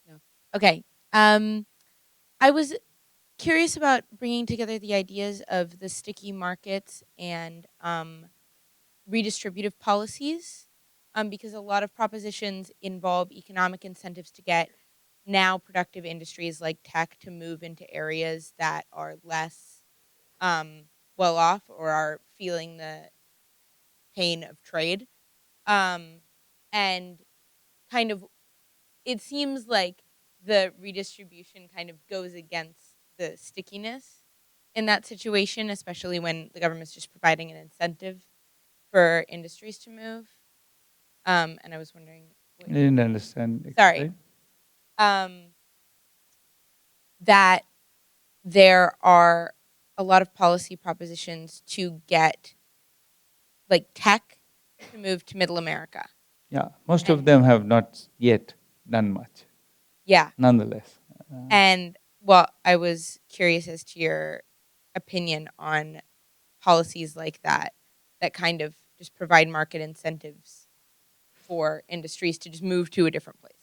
know. Okay. I was curious about bringing together the ideas of the sticky markets and redistributive policies, because a lot of propositions involve economic incentives to get now productive industries like tech to move into areas that are less well off or are feeling the pain of trade. And kind of, it seems like the redistribution kind of goes against the stickiness in that situation, especially when the government's just providing an incentive for industries to move. And I was wondering. I didn't understand. Sorry. Explain. That there are a lot of policy propositions to get like tech to move to Middle America. Yeah, most of them have not yet done much. Yeah. Nonetheless. And well, I was curious as to your opinion on policies like that kind of just provide market incentives for industries to just move to a different place.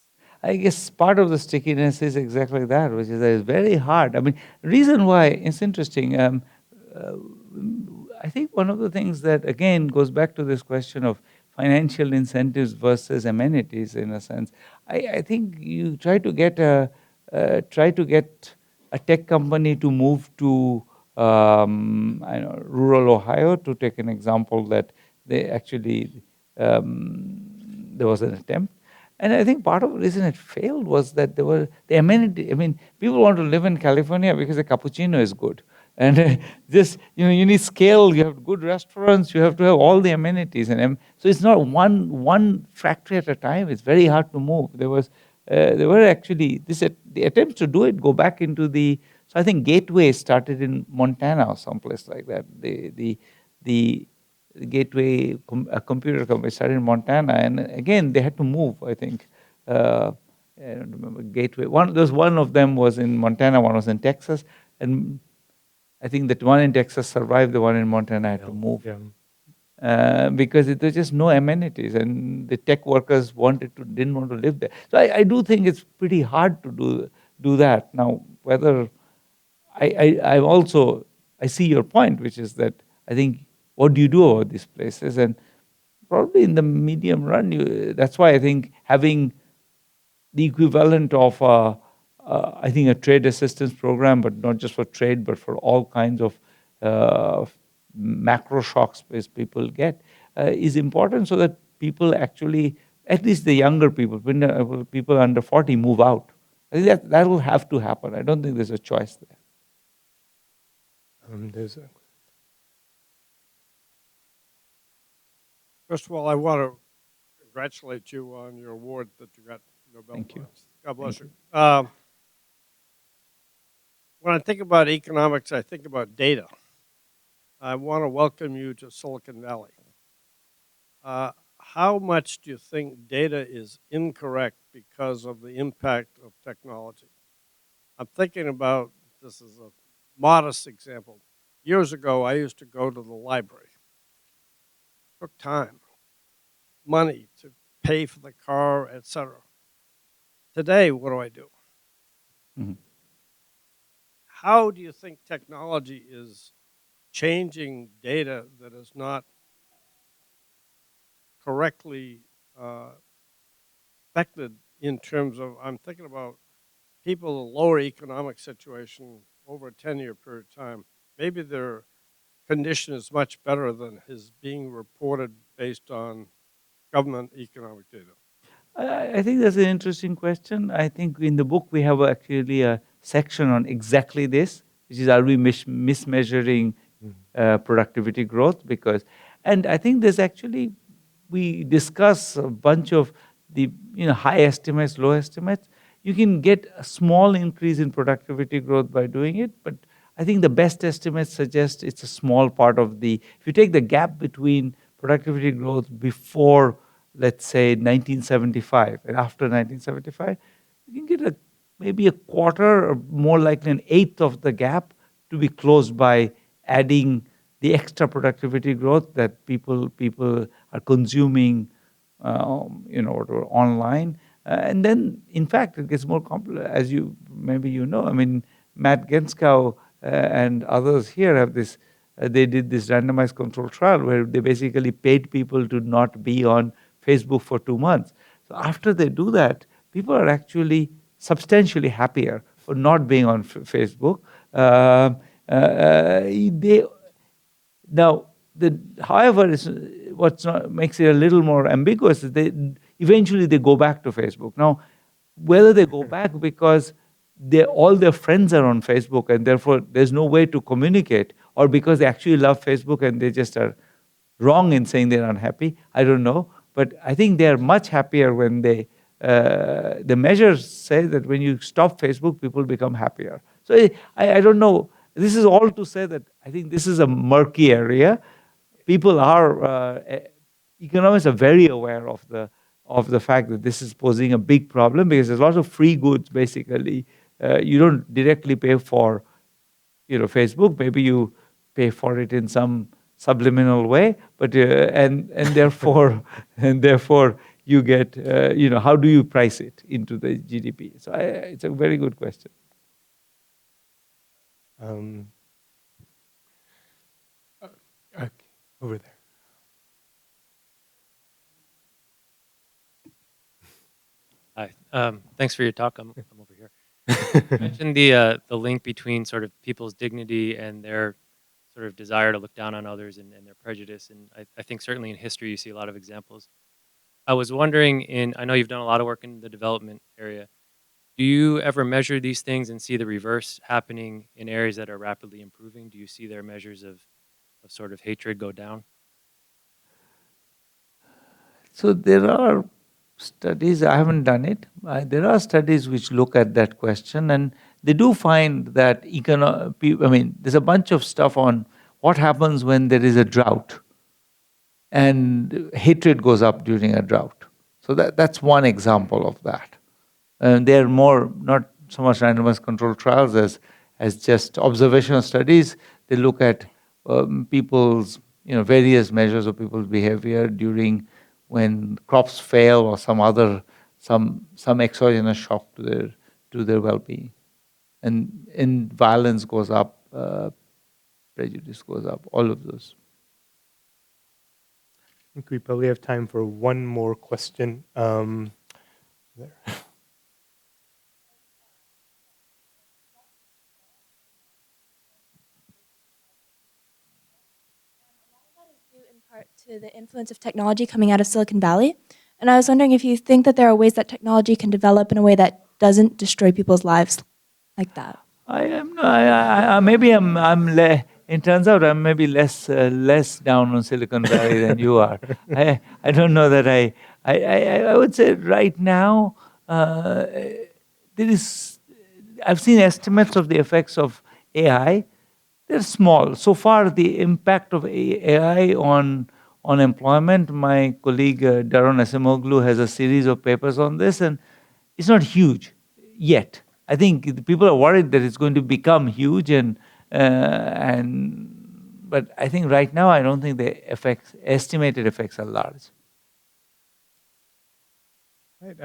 I guess part of the stickiness is exactly that, which is that it's very hard. I mean, reason why it's interesting. I think one of the things that again goes back to this question of financial incentives versus amenities, in a sense. I think you try to get a tech company to move to rural Ohio, to take an example that they actually there was an attempt. And I think part of the reason it failed was that there were the amenity. I mean, people want to live in California because the cappuccino is good. And you need scale, you have good restaurants, you have to have all the amenities. And so it's not one factory at a time. It's very hard to move. There were actually, the attempts to do it go back into so I think Gateway started in Montana or someplace like that. The Gateway, a computer company, started in Montana, and again they had to move. I think I don't remember Gateway. One of them was in Montana, one was in Texas, and I think that one in Texas survived. The one in Montana had to move because there was just no amenities, and the tech workers didn't want to live there. So I do think it's pretty hard to do that now. Whether I see your point, which is that I think, what do you do about these places? And probably in the medium run, that's why I think having the equivalent of I think a trade assistance program, but not just for trade, but for all kinds of macro shocks which people get, is important, so that people actually, at least the younger people, people under 40, move out. I think that will have to happen. I don't think there's a choice there. First of all, I want to congratulate you on your award that you got, Nobel Prize. Thank you. God bless you. When I think about economics, I think about data. I want to welcome you to Silicon Valley. How much do you think data is incorrect because of the impact of technology? I'm thinking about, this is a modest example. Years ago, I used to go to the library. It took time. money to pay for the car, etc. Today, what do I do? Mhm. How do you think technology is changing data that is not correctly affected in terms of, I'm thinking about people in lower economic situation over a 10-year period of time, maybe their condition is much better than is being reported based on government economic data. I think that's an interesting question. I think in the book we have actually a section on exactly this, which is are we mismeasuring productivity growth? Because, and I think there's actually, we discuss a bunch of the high estimates, low estimates. You can get a small increase in productivity growth by doing it, but I think the best estimates suggest it's a small part of the. If you take the gap between productivity growth before, let's say, 1975 and after 1975, you can get maybe a quarter or more likely an eighth of the gap to be closed by adding the extra productivity growth that people are consuming, or online. And then, in fact, it gets more complex, as you maybe I mean, Matt Genskow and others here have this. They did this randomized control trial where they basically paid people to not be on Facebook for 2 months. So after they do that, people are actually substantially happier for not being on Facebook. They now, however, what makes it a little more ambiguous is they eventually they go back to Facebook. Now, whether they go back because all their friends are on Facebook and therefore there's no way to communicate, or because they actually love Facebook and they just are wrong in saying they're unhappy, I don't know. But I think they are much happier when the measures say that when you stop Facebook, people become happier. So I don't know. This is all to say that I think this is a murky area. People are, economists are very aware of the fact that this is posing a big problem because there's lots of free goods basically. You don't directly pay for Facebook. Maybe you pay for it in some subliminal way, but and therefore you get how do you price it into the GDP? So it's a very good question. Okay, over there. Hi. Thanks for your talk. I'm over here. You mentioned the link between sort of people's dignity and their sort of desire to look down on others and their prejudice. And I think certainly in history you see a lot of examples. I was wondering, I know you've done a lot of work in the development area. Do you ever measure these things and see the reverse happening in areas that are rapidly improving? Do you see their measures of sort of hatred go down? So there are studies, I haven't done it. There are studies which look at that question, and they do find that there's a bunch of stuff on what happens when there is a drought, and hatred goes up during a drought. So that's one example of that. And they're more not so much randomized control trials as just observational studies. They look at people's various measures of people's behavior during when crops fail or some exogenous shock to their well-being, and violence goes up, prejudice goes up, all of those. I think we probably have time for one more question. There. To the influence of technology coming out of Silicon Valley. And I was wondering if you think that there are ways that technology can develop in a way that doesn't destroy people's lives like that. It turns out I'm maybe less down on Silicon Valley than you are. I don't know that I would say right now I've seen estimates of the effects of AI. They're small. So far, the impact of AI on employment, my colleague Daron Acemoglu has a series of papers on this, and it's not huge yet. I think people are worried that it's going to become huge, but I think right now I don't think the estimated effects are large. Right,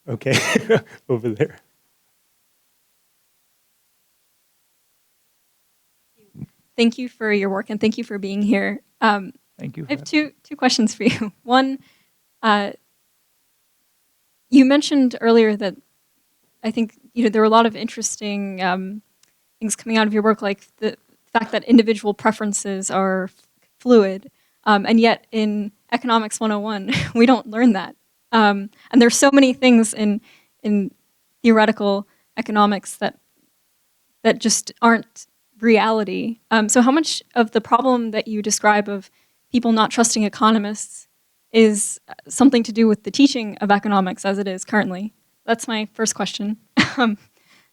okay, over there. Thank you for your work and thank you for being here. Thank you. I have two questions for you. One, you mentioned earlier that I think there were a lot of interesting things coming out of your work, like the fact that individual preferences are fluid, and yet in Economics 101 we don't learn that. And there's so many things in theoretical economics that just aren't reality. So how much of the problem that you describe of people not trusting economists is something to do with the teaching of economics as it is currently? That's my first question.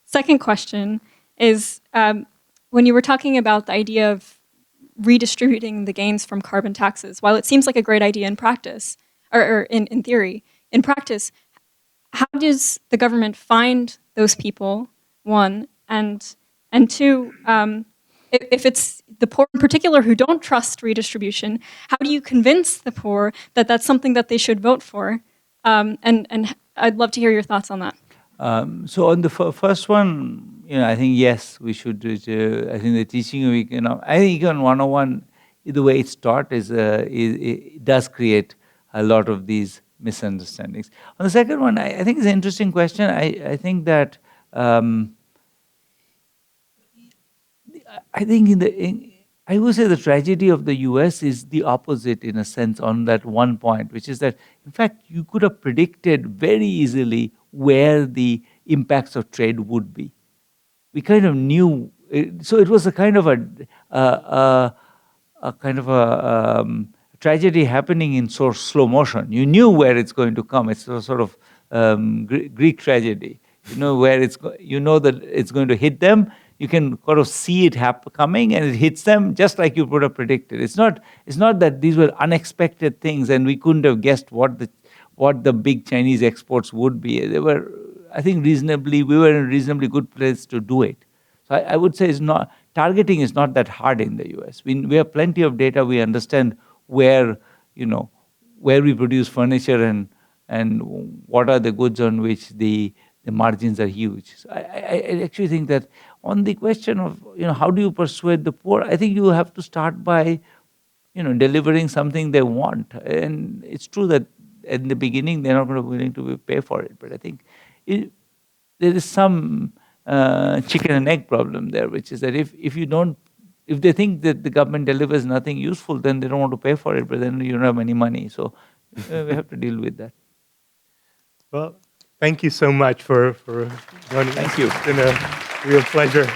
Second question is, when you were talking about the idea of redistributing the gains from carbon taxes, while it seems like a great idea in practice, or in theory, in practice, how does the government find those people, one, and two, if it's the poor in particular who don't trust redistribution, how do you convince the poor that that's something that they should vote for? And I'd love to hear your thoughts on that. So on the first one, I think yes, we should. I think the teaching of I think Econ 101, the way it's taught it does create a lot of these misunderstandings. On the second one, I think it's an interesting question. I think that I think I would say the tragedy of the US is the opposite in a sense on that one point, which is that, in fact, you could have predicted very easily where the impacts of trade would be. We kind of knew, so it was a kind of tragedy happening in slow motion. You knew where it's going to come. It's a sort of Greek tragedy. You know where that it's going to hit them. You can sort of see it coming, and it hits them just like you would have predicted. It's not that these were unexpected things, and we couldn't have guessed what the big Chinese exports would be. They were, I think, we were in a reasonably good place to do it. So I would say targeting is not that hard in the US. We have plenty of data. We understand where we produce furniture and what are the goods on which the margins are huge. So I actually think that on the question of how do you persuade the poor, I think you have to start by delivering something they want. And it's true that in the beginning they're not going to be willing to pay for it, but I think there is some chicken and egg problem there, which is that if they think that the government delivers nothing useful, then they don't want to pay for it, but then you don't have any money. So we have to deal with that. Well, thank you so much for joining us. Thank you. It's been a real pleasure.